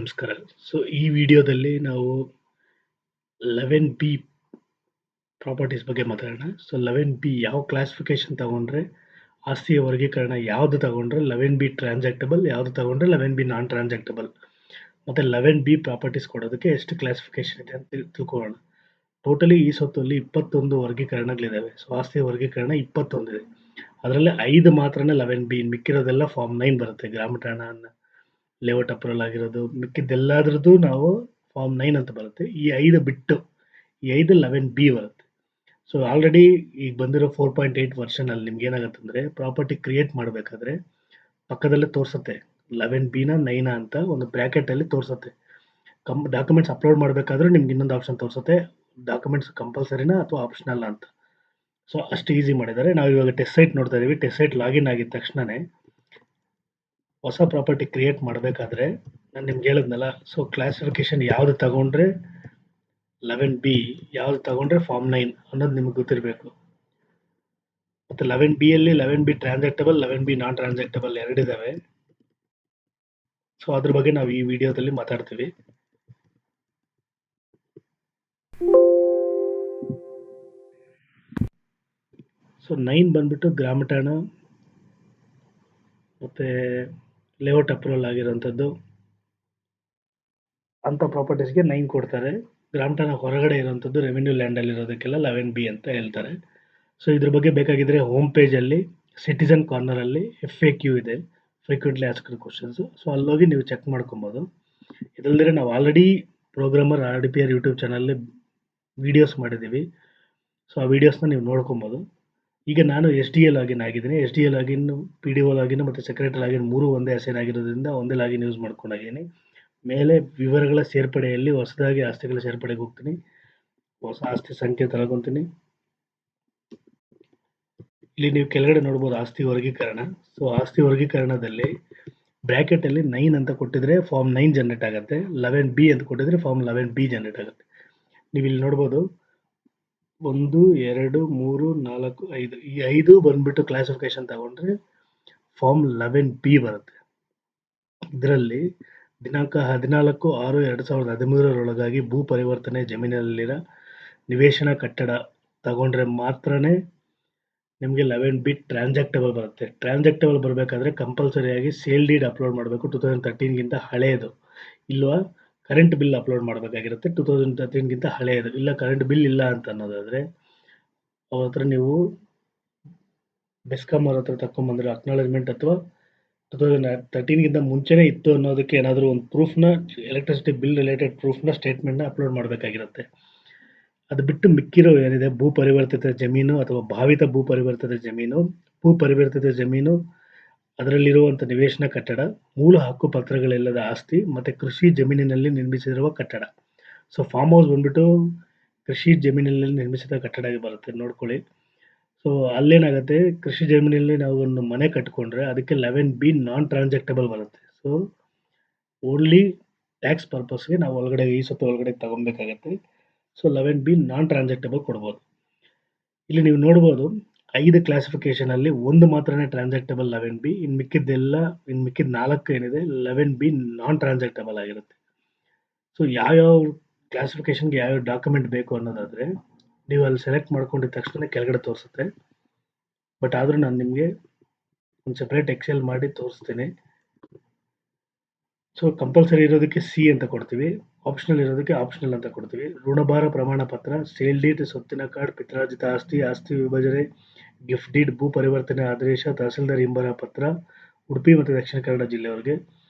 ನಮಸ್ಕಾರ. ಈ ವಿಡಿಯೋದಲ್ಲಿ ನಾವು 11ಬಿ ಪ್ರಾಪರ್ಟೀಸ್ ಬಗ್ಗೆ ಮಾತಾಡೋಣ. 11ಬಿ ಯಾವ ಕ್ಲಾಸಿಫಿಕೇಶನ್ ತಗೊಂಡ್ರೆ ಆಸ್ತಿಯ ವರ್ಗೀಕರಣ ಯಾವುದು ತಗೊಂಡ್ರೆ 11ಬಿ ಟ್ರಾನ್ಸಾಕ್ಟಬಲ್, ಯಾವುದು ತಗೊಂಡ್ರೆ 11ಬಿ ನಾನ್ ಟ್ರಾನ್ಸಾಕ್ಟಬಲ್, ಮತ್ತು 11ಬಿ ಪ್ರಾಪರ್ಟೀಸ್ ಕೊಡೋದಕ್ಕೆ ಎಷ್ಟು ಕ್ಲಾಸಿಫಿಕೇಶನ್ ಇದೆ ಅಂತ ತಿಳ್ಕೊಳ್ಳೋಣ. ಟೋಟಲಿ ಈ ಸ್ವತ್ತಲ್ಲಿ 21 ವರ್ಗೀಕರಣಗಳಿದ್ದಾವೆ. ಆಸ್ತಿಯ ವರ್ಗೀಕರಣ 21 ಇದೆ. ಅದರಲ್ಲಿ 5 ಮಾತ್ರನೇ 11ಬಿ, ಮಿಕ್ಕಿರೋದೆಲ್ಲ ಫಾರ್ಮ್ 9 ಬರುತ್ತೆ. ಗ್ರಾಮಠಾಣ ಲೇಔಟ್ ಅಪ್ರೂವಲ್ ಆಗಿರೋದು ಮಿಕ್ಕಿದ್ದೆಲ್ಲದ್ರದ್ದು ನಾವು ಫಾರ್ಮ್ 9 ಅಂತ ಬರುತ್ತೆ. ಈ 5 ಬಿಟ್ಟು ಈ 5 11ಬಿ ಬರುತ್ತೆ. ಆಲ್ರೆಡಿ ಈಗ ಬಂದಿರೋ 4.8 ವರ್ಷನಲ್ಲಿ ನಿಮ್ಗೆ ಏನಾಗುತ್ತೆ ಅಂದರೆ, ಪ್ರಾಪರ್ಟಿ ಕ್ರಿಯೇಟ್ ಮಾಡಬೇಕಾದ್ರೆ ಪಕ್ಕದಲ್ಲೇ ತೋರಿಸುತ್ತೆ 11ಬಿನ 9 ಅಂತ ಒಂದು ಬ್ರ್ಯಾಕೆಟಲ್ಲಿ ತೋರಿಸುತ್ತೆ. ಡಾಕ್ಯುಮೆಂಟ್ಸ್ ಅಪ್ಲೋಡ್ ಮಾಡಬೇಕಾದ್ರೆ ನಿಮ್ಗೆ ಇನ್ನೊಂದು ಆಪ್ಷನ್ ತೋರಿಸುತ್ತೆ, ಡಾಕ್ಯುಮೆಂಟ್ಸ್ ಕಂಪಲ್ಸರಿನಾ ಅಥವಾ ಆಪ್ಷನಲ್ ಅಂತ. ಅಷ್ಟು ಈಸಿ ಮಾಡಿದ್ದಾರೆ. ನಾವು ಇವಾಗ ಟೆಸ್ಟ್ ಸೈಟ್ ನೋಡ್ತಾ ಇದೀವಿ. ಟೆಸ್ಟ್ ಸೈಟ್ ಲಾಗಿನ್ ಆಗಿದ ತಕ್ಷಣನೇ ಹೊಸ ಪ್ರಾಪರ್ಟಿ ಕ್ರಿಯೇಟ್ ಮಾಡಬೇಕಾದ್ರೆ ನಾನು ನಿಮ್ಗೆ ಹೇಳಿದ್ನಲ್ಲ, ಕ್ಲಾಸಿಫಿಕೇಶನ್ ಯಾವುದು ತಗೊಂಡ್ರೆ 11ಬಿ, ಯಾವ್ದು ತಗೊಂಡ್ರೆ ಫಾರ್ಮ್ 9 ಅನ್ನೋದು ನಿಮಗೆ ಗೊತ್ತಿರಬೇಕು. ಮತ್ತು 11ಬಿಯಲ್ಲಿ 11ಬಿ ಟ್ರಾನ್ಸಾಕ್ಟಬಲ್, 11ಬಿ ನಾನ್ ಟ್ರಾನ್ಸಾಕ್ಟಬಲ್ ಎರಡಿದ್ದಾವೆ. ಅದ್ರ ಬಗ್ಗೆ ನಾವು ಈ ವಿಡಿಯೋದಲ್ಲಿ ಮಾತಾಡ್ತೀವಿ. ಸೊ 9 ಬಂದ್ಬಿಟ್ಟು ಗ್ರಾಮಠಾಣ ಮತ್ತು ಲೇಔಟ್ ಅಪ್ರೂವಲ್ ಆಗಿರೋಂಥದ್ದು ಅಂಥ ಪ್ರಾಪರ್ಟೀಸ್ಗೆ 9 ಕೊಡ್ತಾರೆ. ಗ್ರಾಮಠಾಣ ಹೊರಗಡೆ ಇರೋಂಥದ್ದು ರೆವಿನ್ಯೂ ಲ್ಯಾಂಡಲ್ಲಿ ಇರೋದಕ್ಕೆಲ್ಲ 11ಬಿ ಅಂತ ಹೇಳ್ತಾರೆ. ಇದ್ರ ಬಗ್ಗೆ ಬೇಕಾಗಿದ್ರೆ ಹೋಮ್ ಪೇಜಲ್ಲಿ ಸಿಟಿಸನ್ ಕಾರ್ನರಲ್ಲಿ FAQ ಇದೆ, ಫ್ರೀಕ್ವೆಂಟ್ಲಿ ಆಸ್ಕ್ಡ್ ಕ್ವಶನ್ಸ್. ಅಲ್ಲೋಗಿ ನೀವು ಚೆಕ್ ಮಾಡ್ಕೊಬೋದು. ಇದಲ್ದಿರ ನಾವು already programmer RDPR YouTube channel videos ಮಾಡಿದ್ದೀವಿ. ಆ ವಿಡಿಯೋಸ್ನ ನೀವು ನೋಡ್ಕೊಬೋದು. ಈಗ ನಾನು SDA ಲಾಗಿನ್ ಆಗಿದ್ದೀನಿ. SDA ಲಾಗಿನ್, PDO ಲಾಗಿನ್ ಮತ್ತು ಸೆಕ್ರೆಟರಿ ಲಾಗಿನ್ 3 ಒಂದೇ ಅಸೈನ್ ಆಗಿರೋದ್ರಿಂದ ಒಂದೇ ಲಾಗಿನ್ ಯೂಸ್ ಮಾಡ್ಕೊಂಡಿದ್ದೀನಿ. ಮೇಲೆ ವಿವರಗಳ ಸೇರ್ಪಡೆಯಲ್ಲಿ ಹೊಸದಾಗಿ ಆಸ್ತಿಗಳ ಸೇರ್ಪಡೆಗೆ ಹೋಗ್ತೀನಿ. ಹೊಸ ಆಸ್ತಿ ಸಂಖ್ಯೆ ತಗೊಂತೀನಿ. ಇಲ್ಲಿ ನೀವು ಕೆಳಗಡೆ ನೋಡ್ಬೋದು ಆಸ್ತಿ ವರ್ಗೀಕರಣ. ಆಸ್ತಿ ವರ್ಗೀಕರಣದಲ್ಲಿ ಬ್ರ್ಯಾಕೆಟಲ್ಲಿ 9 ಅಂತ ಕೊಟ್ಟಿದ್ರೆ ಫಾರ್ಮ್ 9 ಜನರೇಟ್ ಆಗುತ್ತೆ. 11ಬಿ ಅಂತ ಕೊಟ್ಟಿದ್ರೆ ಫಾರ್ಮ್ 11ಬಿ ಜನರೇಟ್ ಆಗುತ್ತೆ. ನೀವು ಇಲ್ಲಿ ನೋಡ್ಬೋದು 1, 2, 3, 4, 5 ಈ 5 ಬಂದ್ಬಿಟ್ಟು ಕ್ಲಾಸಿಫಿಕೇಶನ್ ತಗೊಂಡ್ರೆ ಫಾರ್ಮ್ 11ಬಿ ಬರುತ್ತೆ. ಇದರಲ್ಲಿ ದಿನಾಂಕ 14/6/2013 ಭೂ ಪರಿವರ್ತನೆ ಜಮೀನಲ್ಲಿರೋ ನಿವೇಶನ ಕಟ್ಟಡ ತಗೊಂಡ್ರೆ ಮಾತ್ರನೇ ನಿಮಗೆ 11ಬಿ ಟ್ರಾನ್ಸಾಕ್ಟಬಲ್ ಬರುತ್ತೆ. ಟ್ರಾನ್ಸಾಕ್ಟಬಲ್ ಬರಬೇಕಾದ್ರೆ ಕಂಪಲ್ಸರಿಯಾಗಿ ಸೇಲ್ ಡೀಡ್ ಅಪ್ಲೋಡ್ ಮಾಡಬೇಕು, 2013ಗಿಂತ ಹಳೆಯದು. ಇಲ್ವಾ ಕರೆಂಟ್ ಬಿಲ್ ಅಪ್ಲೋಡ್ ಮಾಡಬೇಕಾಗಿರುತ್ತೆ, 2013ಗಿಂತ ಹಳೆಯದು. ಇಲ್ಲ ಕರೆಂಟ್ ಬಿಲ್ ಇಲ್ಲ ಅಂತ ಅನ್ನೋದಾದರೆ ಅವ್ರ ಹತ್ರ ನೀವು ಬೆಸ್ಕಾಂ ಅವ್ರ ಹತ್ರ ತಗೊಂಡ್ಬಂದ್ರೆ ಅಕ್ನಾಲಜ್ಮೆಂಟ್ ಅಥವಾ 2013ಗಿಂತ ಮುಂಚೆನೇ ಇತ್ತು ಅನ್ನೋದಕ್ಕೆ ಏನಾದರೂ ಒಂದು ಪ್ರೂಫ್ನ, ಎಲೆಕ್ಟ್ರಿಸಿಟಿ ಬಿಲ್ ರಿಲೇಟೆಡ್ ಪ್ರೂಫ್ನ, ಸ್ಟೇಟ್ಮೆಂಟ್ನ ಅಪ್ಲೋಡ್ ಮಾಡಬೇಕಾಗಿರುತ್ತೆ. ಅದು ಬಿಟ್ಟು ಮಿಕ್ಕಿರೋ ಏನಿದೆ ಭೂ ಪರಿವರ್ತಿತ ಜಮೀನು ಅಥವಾ ಭಾವಿತ ಭೂ ಪರಿವರ್ತಿತ ಜಮೀನು, ಭೂ ಪರಿವರ್ತಿತ ಜಮೀನು, ಅದರಲ್ಲಿರುವಂಥ ನಿವೇಶನ ಕಟ್ಟಡ, ಮೂಲ ಹಕ್ಕು ಪತ್ರಗಳಿಲ್ಲದ ಆಸ್ತಿ ಮತ್ತು ಕೃಷಿ ಜಮೀನಿನಲ್ಲಿ ನಿರ್ಮಿಸಿರುವ ಕಟ್ಟಡ. ಫಾರ್ಮ್ ಹೌಸ್ ಬಂದ್ಬಿಟ್ಟು ಕೃಷಿ ಜಮೀನಿನಲ್ಲಿ ನಿರ್ಮಿಸಿದ ಕಟ್ಟಡ ಬರುತ್ತೆ, ನೋಡ್ಕೊಳ್ಳಿ. ಅಲ್ಲೇನಾಗುತ್ತೆ, ಕೃಷಿ ಜಮೀನಲ್ಲಿ ನಾವು ಒಂದು ಮನೆ ಕಟ್ಕೊಂಡ್ರೆ ಅದಕ್ಕೆ 11ಬಿ ನಾನ್ ಟ್ರಾನ್ಸಾಕ್ಟಬಲ್ ಬರುತ್ತೆ. ಓನ್ಲಿ ಟ್ಯಾಕ್ಸ್ ಪರ್ಪಸ್ಗೆ ನಾವು ಒಳಗಡೆ ಈ ಸ್ವತ್ತು ಒಳಗಡೆ ತಗೊಬೇಕಾಗತ್ತೆ. 11ಬಿ ನಾನ್ ಟ್ರಾನ್ಸಾಕ್ಟಬಲ್ ಕೊಡ್ಬೋದು. ಇಲ್ಲಿ ನೀವು ನೋಡ್ಬೋದು 5 ಕ್ಲಾಸಿಫಿಕೇಶನಲ್ಲಿ ಒಂದು ಮಾತ್ರನೇ ಟ್ರಾನ್ಸಾಕ್ಟಬಲ್ 11ಬಿ, ಇನ್ನು ಮಿಕ್ಕಿದ 4 ಏನಿದೆ 11ಬಿ ನಾನ್ ಟ್ರಾನ್ಸಾಕ್ಟಬಲ್ ಆಗಿರುತ್ತೆ. ಯಾವ್ಯಾವ ಕ್ಲಾಸಿಫಿಕೇಶನ್ಗೆ ಯಾವ್ಯಾವ ಡಾಕ್ಯುಮೆಂಟ್ ಬೇಕು ಅನ್ನೋದಾದರೆ ನೀವು ಅಲ್ಲಿ ಸೆಲೆಕ್ಟ್ ಮಾಡ್ಕೊಂಡಿದ ತಕ್ಷಣ ಕೆಳಗಡೆ ತೋರಿಸುತ್ತೆ. ಬಟ್ ಆದರೂ ನಾನು ನಿಮಗೆ ಒಂದು ಸೆಪ್ರೇಟ್ ಎಕ್ಸೆಲ್ ಮಾಡಿ ತೋರಿಸ್ತೀನಿ. ಕಂಪಲ್ಸರಿ ಇರೋದಕ್ಕೆ ಸಿ ಅಂತ ಕೊಡ್ತೀವಿ, ಆಪ್ಷನಲ್ ಇರೋದಕ್ಕೆ ಆಪ್ಷನಲ್ ಅಂತ ಕೊಡ್ತೀವಿ. ಋಣಭಾರ ಪ್ರಮಾಣ ಪತ್ರ, ಸೇಲ್ ಡೀಡ್, ಸ್ವತ್ತಿನ ಕಾರ್ಡ್, ಪಿತ್ರಾರ್ಜಿತ ಆಸ್ತಿ, ಆಸ್ತಿ ವಿಭಜನೆ, ಗಿಫ್ಟ್ ಡೀಡ್, ಭೂ ಪರಿವರ್ತನೆ ಆದೇಶ, ತಹಸೀಲ್ದಾರ್ ಹಿಂಬರ ಪತ್ರ ಉಡುಪಿ ಮತ್ತು ದಕ್ಷಿಣ ಕನ್ನಡ ಜಿಲ್ಲೆಯವರಿಗೆ,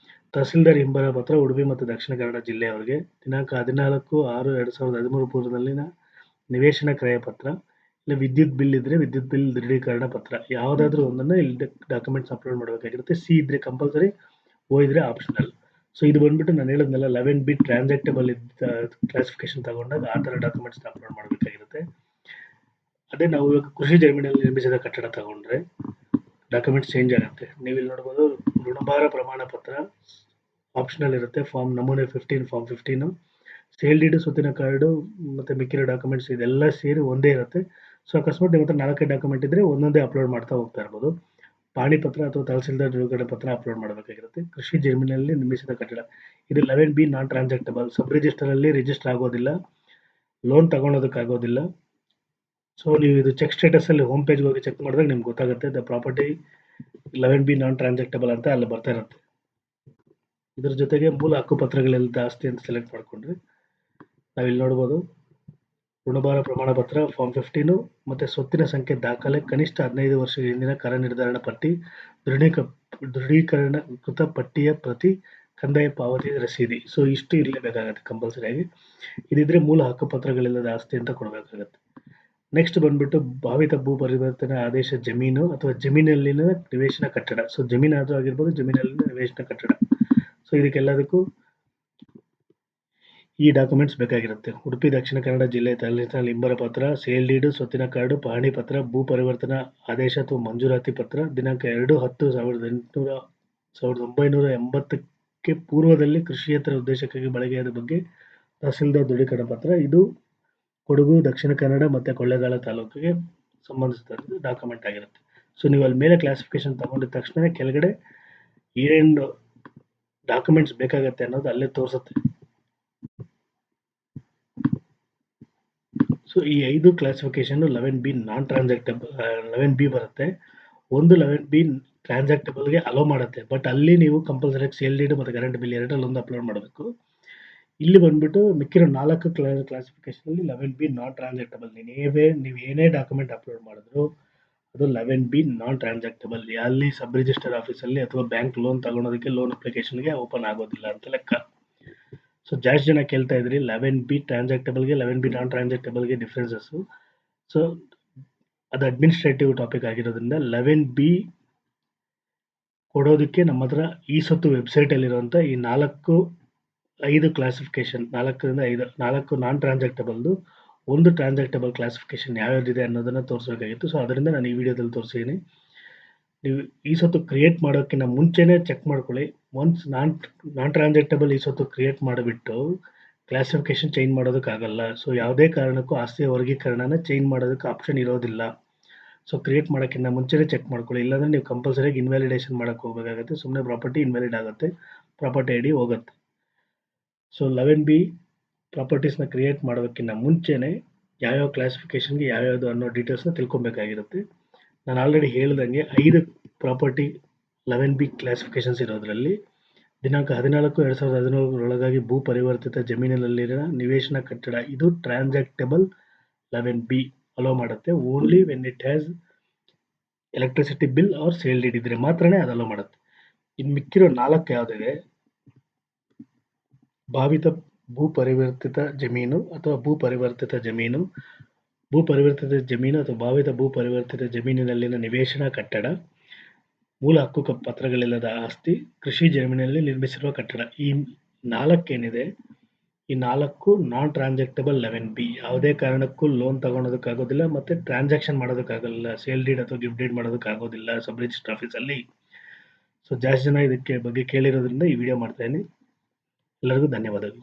ತಹಸೀಲ್ದಾರ್ ಹಿಂಬರ ಪತ್ರ ಉಡುಪಿ ಮತ್ತು ದಕ್ಷಿಣ ಕನ್ನಡ ಜಿಲ್ಲೆಯವರಿಗೆ, ದಿನಾಂಕ 14/6/2013 ಪೂರ್ವದಲ್ಲಿನ ನಿವೇಶನ ಕ್ರಯ ಪತ್ರ, ಇಲ್ಲ ವಿದ್ಯುತ್ ಬಿಲ್ ಇದ್ದರೆ ವಿದ್ಯುತ್ ಬಿಲ್ ದೃಢೀಕರಣ ಪತ್ರ, ಯಾವುದಾದ್ರೂ ಒಂದನ್ನು ಇಲ್ಲಿ ಡಾಕ್ಯುಮೆಂಟ್ಸ್ ಅಪ್ಲೋಡ್ ಮಾಡಬೇಕಾಗಿರುತ್ತೆ. ಸಿ ಇದ್ದರೆ ಕಂಪಲ್ಸರಿ, ಓ ಇದ್ದರೆ ಆಪ್ಷನಲ್. ಇದು ಬಂದ್ಬಿಟ್ಟು ನಾನು ಹೇಳಿದ್ನಲ್ಲ 11ಬಿ ಟ್ರಾನ್ಸಾಕ್ಟಬಲ್ ಕ್ಲಾಸಿಫಿಕೇಶನ್ ತಗೊಂಡಾಗ ಆ ಥರ ಡಾಕ್ಯುಮೆಂಟ್ಸ್ನ ಅಪ್ಲೋಡ್ ಮಾಡಬೇಕಾಗಿರುತ್ತೆ. ಅದೇ ನಾವು ಇವಾಗ ಕೃಷಿ ಜಮೀನಲ್ಲಿ ನಿರ್ಮಿಸಿದ ಕಟ್ಟಡ ತಗೊಂಡ್ರೆ ಡಾಕ್ಯುಮೆಂಟ್ಸ್ ಚೇಂಜ್ ಆಗುತ್ತೆ. ನೀವು ಇಲ್ಲಿ ನೋಡ್ಬೋದು, ಋಣಭಾರ ಪ್ರಮಾಣ ಪತ್ರ ಆಪ್ಷನಲ್ ಇರುತ್ತೆ, ಫಾರ್ಮ್ ನಮೂನೆ 15, ಫಾರ್ಮ್ 15, ಸೇಲ್ ಡೀಡು, ಸ್ವತ್ತಿನ ಕಾರ್ಡು ಮತ್ತು ಮಿಕ್ಕಿರೋ ಡಾಕ್ಯುಮೆಂಟ್ಸ್ ಇದೆಲ್ಲ ಸೇರಿ ಒಂದೇ ಇರುತ್ತೆ. ಅಕಸ್ಮಾತ್ ನಿಮ್ಮ ಹತ್ರ 4 ಡಾಕ್ಯುಮೆಂಟ್ ಇದ್ದರೆ ಒಂದೊಂದೇ ಅಪ್ಲೋಡ್ ಮಾಡ್ತಾ ಹೋಗ್ತಾ ಇರ್ಬೋದು. ಪಾಣಿ ಪತ್ರ ಅಥವಾ ತಹಸೀಲ್ದಾರ್ ಧ್ರುವೀಕರಣ ಪತ್ರ ಅಪ್ಲೋಡ್ ಮಾಡಬೇಕಾಗಿರುತ್ತೆ. ಕೃಷಿ ಜಮೀನಿನಲ್ಲಿ ನಿರ್ಮಿಸಿದ ಕಟ್ಟಡ ಇದು 11B ನಾನ್ ಟ್ರಾನ್ಸಾಕ್ಟಬಲ್. ಸಬ್ ರಿಜಿಸ್ಟರ್ ಅಲ್ಲಿ ರಿಜಿಸ್ಟರ್ ಆಗೋದಿಲ್ಲ, ಲೋನ್ ತಗೊಳೋದಕ್ಕಾಗೋದಿಲ್ಲ. ಸೊ ನೀವು ಇದು ಚೆಕ್ ಸ್ಟೇಟಸ್ ಅಲ್ಲಿ ಹೋಮ್ ಪೇಜ್ಗೆ ಹೋಗಿ ಚೆಕ್ ಮಾಡಿದಾಗ ನಿಮ್ಗೆ ಗೊತ್ತಾಗುತ್ತೆ ದ ಪ್ರಾಪರ್ಟಿ 11B ನಾನ್ ಟ್ರಾನ್ಸಾಕ್ಟಬಲ್ ಅಂತ ಅಲ್ಲಿ ಬರ್ತಾ ಇರುತ್ತೆ. ಇದ್ರ ಜೊತೆಗೆ ಮೂಲ ಹಕ್ಕುಪತ್ರಗಳಿಲ್ಲದ ಆಸ್ತಿ ಅಂತ ಸೆಲೆಕ್ಟ್ ಮಾಡಿಕೊಂಡ್ರೆ ನಾವಿಲ್ಲಿ ನೋಡ್ಬೋದು ಋಣಭಾರ ಪ್ರಮಾಣ ಪತ್ರ ಫಾರ್ಮ್ 15 ಮತ್ತೆ ಸ್ವತ್ತಿನ ಸಂಖ್ಯೆ ದಾಖಲೆ, ಕನಿಷ್ಠ 15 ವರ್ಷಗಳ ಹಿಂದಿನ ಕರ ನಿರ್ಧಾರಣ ಪಟ್ಟಿ, ದೃಢೀಕರಣಕೃತ ಪಟ್ಟಿಯ ಪ್ರತಿ, ಕಂದಾಯ ಪಾವತಿ ರಸೀದಿ. ಸೊ ಇಷ್ಟು ಇರಲೇಬೇಕಾಗತ್ತೆ ಕಂಪಲ್ಸರಿಯಾಗಿ. ಇದಿದ್ರೆ ಮೂಲ ಹಕ್ಕುಪತ್ರಗಳಿಲ್ಲದ ಆಸ್ತಿ ಅಂತ ಕೊಡಬೇಕಾಗತ್ತೆ. ನೆಕ್ಸ್ಟ್ ಬಂದ್ಬಿಟ್ಟು ಭಾವಿತ ಭೂ ಪರಿವರ್ತನೆ ಆದೇಶ ಜಮೀನು ಅಥವಾ ಜಮೀನಲ್ಲಿನ ನಿವೇಶನ ಕಟ್ಟಡ. ಸೊ ಜಮೀನಾದ್ರೂ ಆಗಿರ್ಬೋದು, ಜಮೀನಲ್ಲಿನ ನಿವೇಶನ ಕಟ್ಟಡ. ಸೊ ಇದಕ್ಕೆಲ್ಲದಕ್ಕೂ ಈ ಡಾಕ್ಯುಮೆಂಟ್ಸ್ ಬೇಕಾಗಿರುತ್ತೆ. ಉಡುಪಿ ದಕ್ಷಿಣ ಕನ್ನಡ ಜಿಲ್ಲೆ ತಾಲೂಕಿನ ಇಂಬರ ಪತ್ರ, ಸೇಲ್ ಡೀಡ್, ಸ್ವತ್ತಿನ ಕಾರ್ಡು, ಪಹಣಿ ಪತ್ರ, ಭೂ ಪರಿವರ್ತನಾ ಆದೇಶ ಅಥವಾ ಮಂಜೂರಾತಿ ಪತ್ರ, ದಿನಾಂಕ 2/10/1980ಕ್ಕೆ ಪೂರ್ವದಲ್ಲಿ ಕೃಷಿಯೇತರ ಉದ್ದೇಶಕ್ಕಾಗಿ ಬಳಕೆಯಾದ ಬಗ್ಗೆ ತಹಸೀಲ್ದಾರ್ ದೃಢೀಕರಣ ಪತ್ರ. ಇದು ಕೊಡಗು, ದಕ್ಷಿಣ ಕನ್ನಡ ಮತ್ತು ಕೊಳ್ಳೇಗಾಲ ತಾಲೂಕಿಗೆ ಸಂಬಂಧಿಸಿದ ಡಾಕ್ಯುಮೆಂಟ್ ಆಗಿರುತ್ತೆ. ಸೊ ನೀವು ಅಲ್ಲಿ ಮೇಲೆ ಕ್ಲಾಸಿಫಿಕೇಶನ್ ತಗೊಂಡಿದ ತಕ್ಷಣ ಕೆಳಗಡೆ ಏನೇನು ಡಾಕ್ಯುಮೆಂಟ್ಸ್ ಬೇಕಾಗತ್ತೆ ಅನ್ನೋದು ಅಲ್ಲೇ ತೋರಿಸುತ್ತೆ. ಸೊ ಈ 5 ಕ್ಲಾಸಿಫಿಕೇಶನ್ 11B ನಾನ್ ಟ್ರಾನ್ಸಾಕ್ಟಬಲ್ 11B ಬರುತ್ತೆ. ಒಂದು 11B ಟ್ರಾನ್ಸಾಕ್ಟಬಲ್ಗೆ ಅಲೋ ಮಾಡುತ್ತೆ, ಬಟ್ ಅಲ್ಲಿ ನೀವು ಕಂಪಲ್ಸರಿ ಸೇಲ್ ಡೀಡ್ ಮತ್ತು ಕರೆಂಟ್ ಬಿಲ್ ಎರಡರಲ್ಲಿ ಒಂದು ಅಪ್ಲೋಡ್ ಮಾಡಬೇಕು. ಇಲ್ಲಿ ಬಂದ್ಬಿಟ್ಟು ಮಿಕ್ಕಿರೋ 4 ಕ್ಲಾಸಿಫಿಕೇಶನ್ ಅಲ್ಲಿ 11B ನಾನ್ ಟ್ರಾನ್ಸಾಕ್ಟಬಲ್. ನೀವು ಏನೇ ಡಾಕ್ಯುಮೆಂಟ್ ಅಪ್ಲೋಡ್ ಮಾಡಿದ್ರು ಅದು 11B ನಾನ್ ಟ್ರಾನ್ಸಾಕ್ಟಬಲ್. ಅಲ್ಲಿ ಸಬ್ ರಿಜಿಸ್ಟರ್ ಆಫೀಸಲ್ಲಿ ಅಥವಾ ಬ್ಯಾಂಕ್ ಲೋನ್ ತಗೊಳೋದಕ್ಕೆ ಲೋನ್ ಅಪ್ಲಿಕೇಶನ್ಗೆ ಓಪನ್ ಆಗೋದಿಲ್ಲ ಅಂತ ಲೆಕ್ಕ. ಸೊ ಜಾಸ್ತಿ ಜನ ಕೇಳ್ತಾ ಇದ್ರಿ 11B ಟ್ರಾನ್ಸಾಕ್ಟಬಲ್ಗೆ 11B ನಾನ್ ಟ್ರಾನ್ಸಾಕ್ಟಬಲ್ಗೆ ಡಿಫ್ರೆನ್ಸಸ್. ಸೊ ಅದು ಅಡ್ಮಿನಿಸ್ಟ್ರೇಟಿವ್ ಟಾಪಿಕ್ ಆಗಿರೋದ್ರಿಂದ 11B ಕೊಡೋದಕ್ಕೆ ನಮ್ಮ ಹತ್ರ ಈ ಸೊತ್ತು ವೆಬ್ಸೈಟಲ್ಲಿರುವಂಥ ಈ 5 ಕ್ಲಾಸಿಫಿಕೇಶನ್ 4 ನಾನ್ ಟ್ರಾನ್ಸಾಕ್ಟಬಲ್ದು, ಒಂದು ಟ್ರಾನ್ಸಾಕ್ಟಬಲ್ ಕ್ಲಾಸಿಫಿಕೇಶನ್ ಯಾವ್ಯಾವ್ದಿದೆ ಅನ್ನೋದನ್ನು ತೋರಿಸಬೇಕಾಗಿತ್ತು. ಸೊ ಅದರಿಂದ ನಾನು ಈ ವಿಡಿಯೋದಲ್ಲಿ ತೋರಿಸಿದ್ದೀನಿ. ನೀವು ಈ ಸೊತ್ತು ಕ್ರಿಯೇಟ್ ಮಾಡೋಕ್ಕಿಂತ ಮುಂಚೆನೇ ಚೆಕ್ ಮಾಡ್ಕೊಳ್ಳಿ. ಒನ್ಸ್ ನಾನ್ ಟ್ರಾನ್ಸಾಕ್ಟಬಲ್ ಈ ಸೊತ್ತು ಕ್ರಿಯೇಟ್ ಮಾಡಿಬಿಟ್ಟು ಕ್ಲಾಸಿಫಿಕೇಶನ್ ಚೇಂಜ್ ಮಾಡೋದಕ್ಕಾಗಲ್ಲ. ಸೊ ಯಾವುದೇ ಕಾರಣಕ್ಕೂ ಆಸ್ತಿಯ ವರ್ಗೀಕರಣನ ಚೇಂಜ್ ಮಾಡೋದಕ್ಕೆ ಆಪ್ಷನ್ ಇರೋದಿಲ್ಲ. ಸೊ ಕ್ರಿಯೇಟ್ ಮಾಡೋಕ್ಕಿಂತ ಮುಂಚೆನೇ ಚೆಕ್ ಮಾಡ್ಕೊಳ್ಳಿ. ಇಲ್ಲಾಂದರೆ ನೀವು ಕಂಪಲ್ಸರಿಯಾಗಿ ಇನ್ವ್ಯಾಲಿಡೇಷನ್ ಮಾಡೋಕ್ಕೆ ಹೋಗಬೇಕಾಗುತ್ತೆ. ಸುಮ್ಮನೆ ಪ್ರಾಪರ್ಟಿ ಇನ್ವ್ಯಾಲಿಡ್ ಆಗುತ್ತೆ, ಪ್ರಾಪರ್ಟಿ ಐ ಡಿ ಹೋಗುತ್ತೆ. ಸೊ 11B ಪ್ರಾಪರ್ಟೀಸ್ನ ಕ್ರಿಯೇಟ್ ಮಾಡೋದಕ್ಕಿಂತ ಮುಂಚೆನೇ ಯಾವ್ಯಾವ ಕ್ಲಾಸಿಫಿಕೇಶನ್ಗೆ ಯಾವ್ಯಾವುದು ಅನ್ನೋ ಡೀಟೇಲ್ಸ್ನ ತಿಳ್ಕೊಬೇಕಾಗಿರುತ್ತೆ. ನಾನು ಆಲ್ರೆಡಿ ಹೇಳ್ದಂಗೆ 5 ಪ್ರಾಪರ್ಟಿ 11B ಕ್ಲಾಸಿಫಿಕೇಶನ್ಸ್ ಇರೋದ್ರಲ್ಲಿ ದಿನಾಂಕ 14/2017 ಭೂ ಪರಿವರ್ತಿತ ಜಮೀನಿನಲ್ಲಿನ ನಿವೇಶನ ಕಟ್ಟಡ ಇದು ಟ್ರಾನ್ಸಾಕ್ಟಬಲ್ 11B ಅಲೋ ಮಾಡುತ್ತೆ. Only when it has electricity bill or sale deed ಇದ್ರೆ ಮಾತ್ರನೇ ಅದು ಅಲೋ ಮಾಡುತ್ತೆ. ಇನ್ನು ಮಿಕ್ಕಿರೋ 4 ಯಾವುದಿದೆ, ಭಾವಿತ ಭೂ ಪರಿವರ್ತಿತ ಜಮೀನು ಅಥವಾ ಭೂ ಪರಿವರ್ತಿತ ಜಮೀನು ಅಥವಾ ಭಾವಿತ ಭೂ ಪರಿವರ್ತಿತ ಜಮೀನಿನಲ್ಲಿನ ನಿವೇಶನ ಕಟ್ಟಡ, ಮೂಲ ಹಕ್ಕು ಪತ್ರಗಳಿಲ್ಲದ ಆಸ್ತಿ, ಕೃಷಿ ಜಮೀನಿನಲ್ಲಿ ನಿರ್ಮಿಸಿರುವ ಕಟ್ಟಡ. ಈ 4 ಏನಿದೆ, ಈ 4 ನಾನ್ ಟ್ರಾನ್ಸಾಕ್ಟಬಲ್ 11B. ಯಾವುದೇ ಕಾರಣಕ್ಕೂ ಲೋನ್ ತಗೊಳೋದಕ್ಕಾಗೋದಿಲ್ಲ ಮತ್ತು ಟ್ರಾನ್ಸಾಕ್ಷನ್ ಮಾಡೋದಕ್ಕಾಗಲ್ಲ, ಸೇಲ್ ಡೀಡ್ ಅಥವಾ ಗಿಫ್ಟ್ ಡೀಡ್ ಮಾಡೋದಕ್ಕಾಗೋದಿಲ್ಲ ಸಬ್ ರಿಜಿಸ್ಟರ್ ಆಫೀಸಲ್ಲಿ. ಸೊ ಜಾಸ್ತಿ ಜನ ಇದಕ್ಕೆ ಬಗ್ಗೆ ಕೇಳಿರೋದ್ರಿಂದ ಈ ವಿಡಿಯೋ ಮಾಡ್ತಾ ಇದ್ದೀನಿ. ಎಲ್ಲರಿಗೂ ಧನ್ಯವಾದಗಳು.